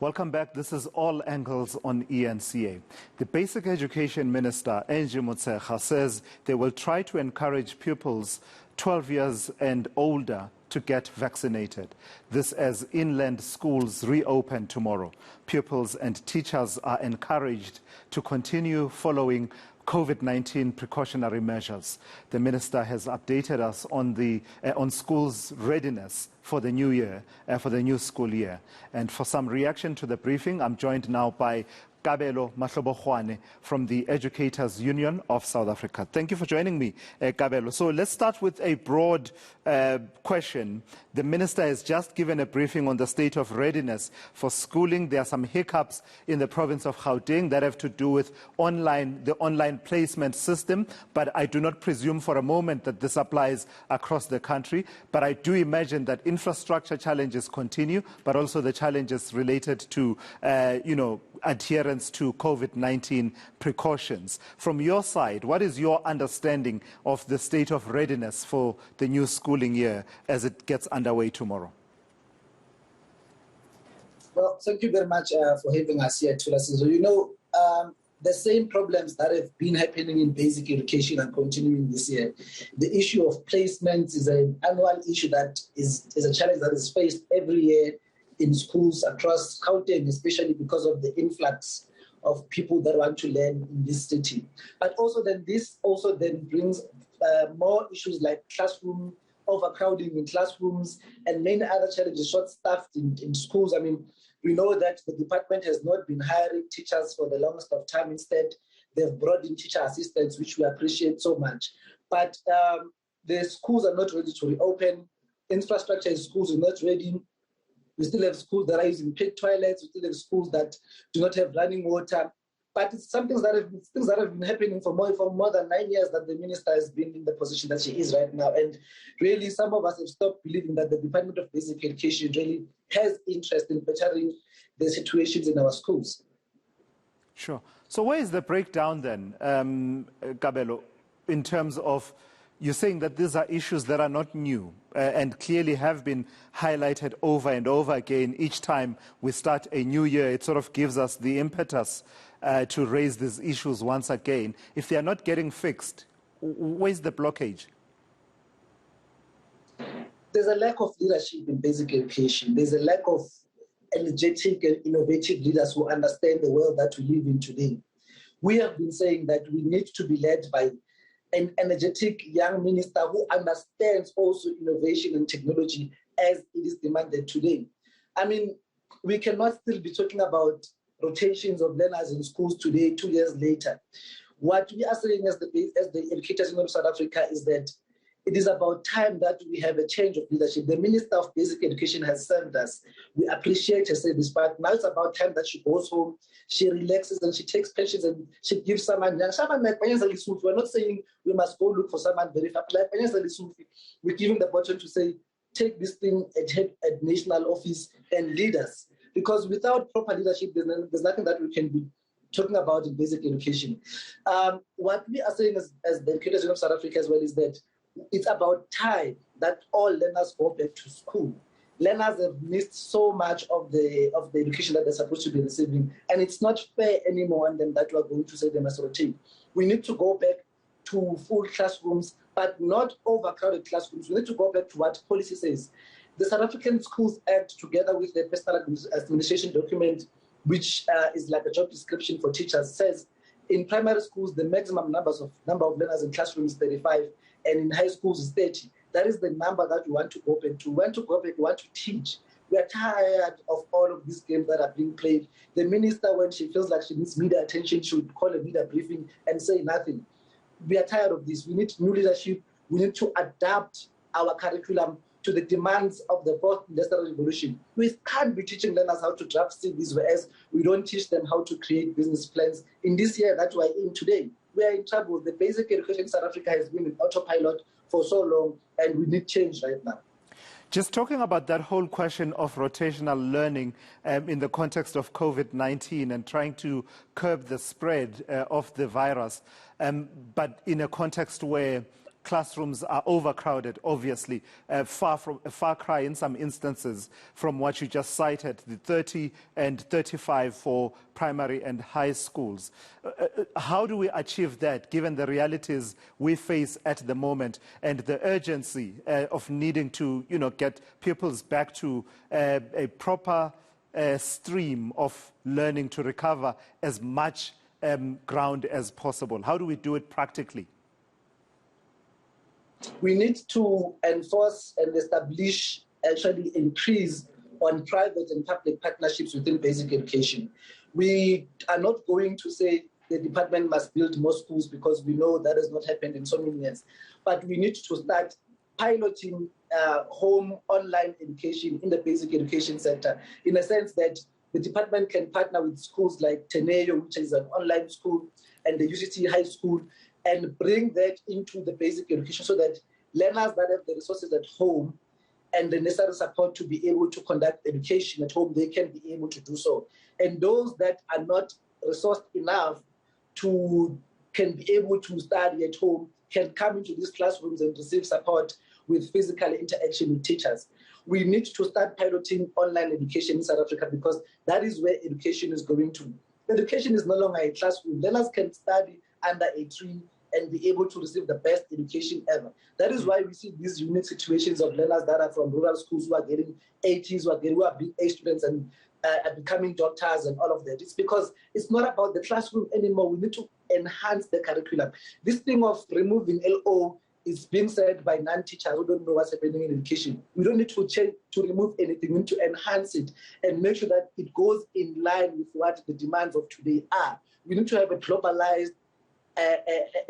Welcome back. This is All Angles on eNCA. The Basic Education Minister Angie Motshekga says they will try to encourage pupils 12 years and older to get vaccinated. This as inland schools reopen tomorrow. Pupils and teachers are encouraged to continue following COVID-19 precautionary measures. The minister has updated us on schools' readiness for the new year, for the new school year. And for some reaction to the briefing, I'm joined now by Kabelo Mahlobogwane from the Educators Union of South Africa. Thank you for joining me, Kabelo. So let's start with a broad question. The minister has just given a briefing on the state of readiness for schooling. There are some hiccups in the province of Gauteng that have to do with the online placement system, but I do not presume for a moment that this applies across the country. But I do imagine that infrastructure challenges continue, but also the challenges related to, adherence to COVID-19 precautions. From your side, what is your understanding of the state of readiness for the new schooling year as it gets underway tomorrow? Well, thank you very much for having us here, Tula. The same problems that have been happening in basic education are continuing this year. The issue of placements is an annual issue that is a challenge that is faced every year in schools across Gauteng, especially because of the influx of people that want to learn in this city. But this also brings more issues like classroom overcrowding in classrooms and many other challenges, short-staffed in schools. I mean, we know that the department has not been hiring teachers for the longest of time. Instead, they've brought in teacher assistants, which we appreciate so much. But the schools are not ready to reopen. Infrastructure in schools is not ready. We still have schools that are using pit toilets. We still have schools that do not have running water. But it's some things that have been happening for more than 9 years that the minister has been in the position that she is right now. And really, some of us have stopped believing that the Department of Basic Education really has interest in bettering the situations in our schools. Sure. So where is the breakdown then, Kabelo, in terms of you're saying that these are issues that are not new and clearly have been highlighted over and over again. Each time we start a new year, it sort of gives us the impetus to raise these issues once again. If they are not getting fixed, where's the blockage? There's a lack of leadership in basic education. There's a lack of energetic and innovative leaders who understand the world that we live in today. We have been saying that we need to be led by an energetic young minister who understands also innovation and technology as it is demanded today. I mean, we cannot still be talking about rotations of learners in schools today, 2 years later. What we are saying as the Educators Union of South Africa is that it is about time that we have a change of leadership. The Minister of Basic Education has served us. We appreciate her service, but now it's about time that she goes home, she relaxes, and she takes pensions and she gives someone young. Someone like Panyeza Lisufi, we're not saying we must go look for someone very fast. Like Panyeza Lisufi, we're giving the button to say, take this thing at national office and lead us. Because without proper leadership, there's nothing that we can be talking about in basic education. What we are saying as the Educators Union of South Africa as well is that it's about time that all learners go back to school. Learners have missed so much of the education that they're supposed to be receiving, and it's not fair anymore on them that we are going to say they must rotate. We need to go back to full classrooms, but not overcrowded classrooms. We need to go back to what policy says. The South African Schools Act, together with the personal administration document, which is like a job description for teachers, says in primary schools the maximum number of learners in classrooms is 35, and in high schools is 30. That is the number that we want to go back to. We want to go back, we want to teach. We are tired of all of these games that are being played. The minister, when she feels like she needs media attention, she would call a media briefing and say nothing. We are tired of this. We need new leadership. We need to adapt our curriculum to the demands of the fourth industrial revolution. We can't be teaching learners how to draft CVs, whereas we don't teach them how to create business plans. In this year that we're in today, we are in trouble. The basic education in South Africa has been in autopilot for so long, and we need change right now. Just talking about that whole question of rotational learning in the context of COVID-19 and trying to curb the spread of the virus, but in a context where classrooms are overcrowded, obviously, a far cry in some instances from what you just cited, the 30 and 35 for primary and high schools. How do we achieve that, given the realities we face at the moment and the urgency of needing to, get pupils back to a proper stream of learning to recover as much ground as possible? How do we do it practically? We need to enforce and establish, actually increase on private and public partnerships within basic education. We are not going to say the department must build more schools because we know that has not happened in so many years. But we need to start piloting home online education in the basic education sector, in a sense that the department can partner with schools like Teneyo, which is an online school, and the UCT High School, and bring that into the basic education so that learners that have the resources at home and the necessary support to be able to conduct education at home, they can be able to do so. And those that are not resourced enough can be able to study at home can come into these classrooms and receive support with physical interaction with teachers. We need to start piloting online education in South Africa because that is where education is going to. Education is no longer a classroom. Learners can study under a tree and be able to receive the best education ever. That is why we see these unique situations of learners that are from rural schools who are getting 80s, who are being A students and are becoming doctors and all of that. It's because it's not about the classroom anymore. We need to enhance the curriculum. This thing of removing LO is being said by non-teachers who don't know what's happening in education. We don't need to change, to remove anything. We need to enhance it and make sure that it goes in line with what the demands of today are. We need to have a globalized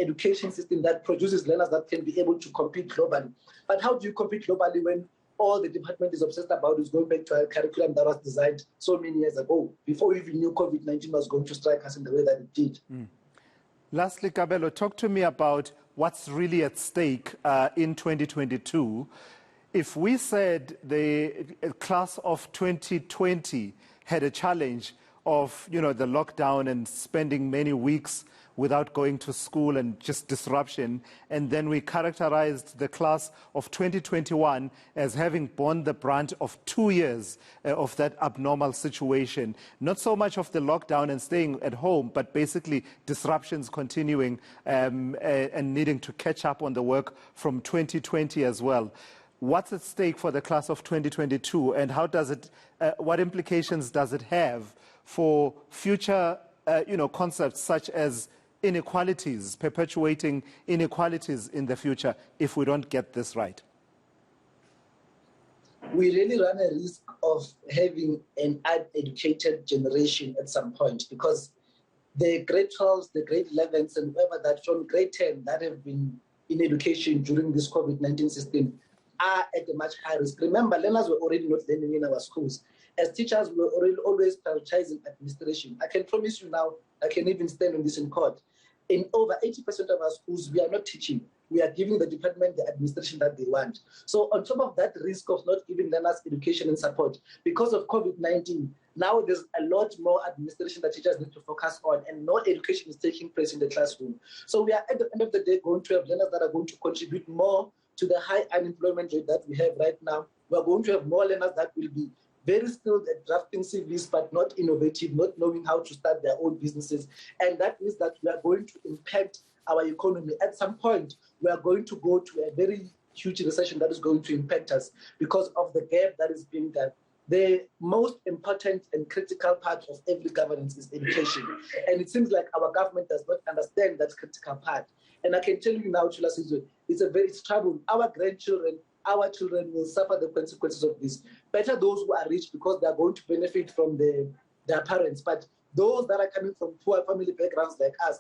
education system that produces learners that can be able to compete globally. But how do you compete globally when all the department is obsessed about is going back to a curriculum that was designed so many years ago, before we even knew COVID-19 was going to strike us in the way that it did? Lastly, Kabelo, talk to me about what's really at stake in 2022. If we said the class of 2020 had a challenge of, the lockdown and spending many weeks without going to school and just disruption, and then we characterized the class of 2021 as having borne the brunt of 2 years of that abnormal situation. Not so much of the lockdown and staying at home, but basically disruptions continuing and needing to catch up on the work from 2020 as well. What's at stake for the class of 2022, and how does it, what implications does it have for future, concepts such as inequalities, perpetuating inequalities in the future if we don't get this right? We really run a risk of having an uneducated generation at some point, because the grade 12s, the grade 11s, and whoever that from grade 10 that have been in education during this COVID-19 system are at a much higher risk. Remember, learners were already not learning in our schools. As teachers, we were already always prioritizing administration. I can promise you now, I can even stand on this in court. In over 80% of our schools, we are not teaching. We are giving the department the administration that they want. So on top of that risk of not giving learners education and support, because of COVID-19, now there's a lot more administration that teachers need to focus on, and no education is taking place in the classroom. So we are at the end of the day going to have learners that are going to contribute more to the high unemployment rate that we have right now. We are going to have more learners that will be very skilled at drafting CVs, but not innovative, not knowing how to start their own businesses. And that means that we are going to impact our economy. At some point, we are going to go to a very huge recession that is going to impact us because of the gap that is being done. The most important and critical part of every governance is education. And it seems like our government does not understand that critical part. And I can tell you now, Chula Sizwe, it's trouble. Our grandchildren, our children will suffer the consequences of this. Better those who are rich because they are going to benefit from their parents. But those that are coming from poor family backgrounds like us,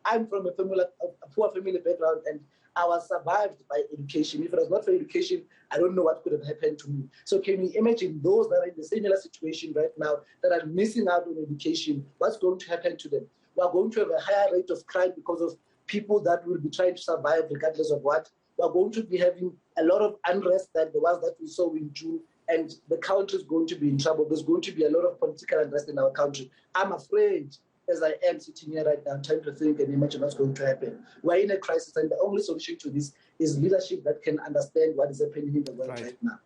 I'm from a poor family background, and I was survived by education. If it was not for education, I don't know what could have happened to me. So can you imagine those that are in the similar situation right now that are missing out on education? What's going to happen to them? We are going to have a higher rate of crime because of people that will be trying to survive regardless of what. We are going to be having a lot of unrest like the ones that we saw in June, and the country is going to be in trouble. There's going to be a lot of political unrest in our country. I'm afraid as I am sitting here right now, trying to think and imagine what's going to happen. We're in a crisis, and the only solution to this is leadership that can understand what is happening in the world right now.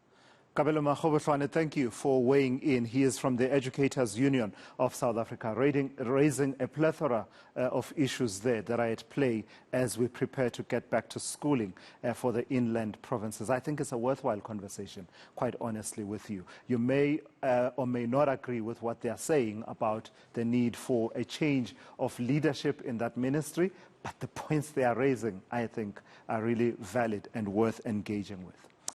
Kabelo Mahlobogwane, thank you for weighing in. He is from the Educators Union of South Africa, raising a plethora of issues there that are at play as we prepare to get back to schooling for the inland provinces. I think it's a worthwhile conversation, quite honestly, with you. You may or may not agree with what they are saying about the need for a change of leadership in that ministry, but the points they are raising, I think, are really valid and worth engaging with.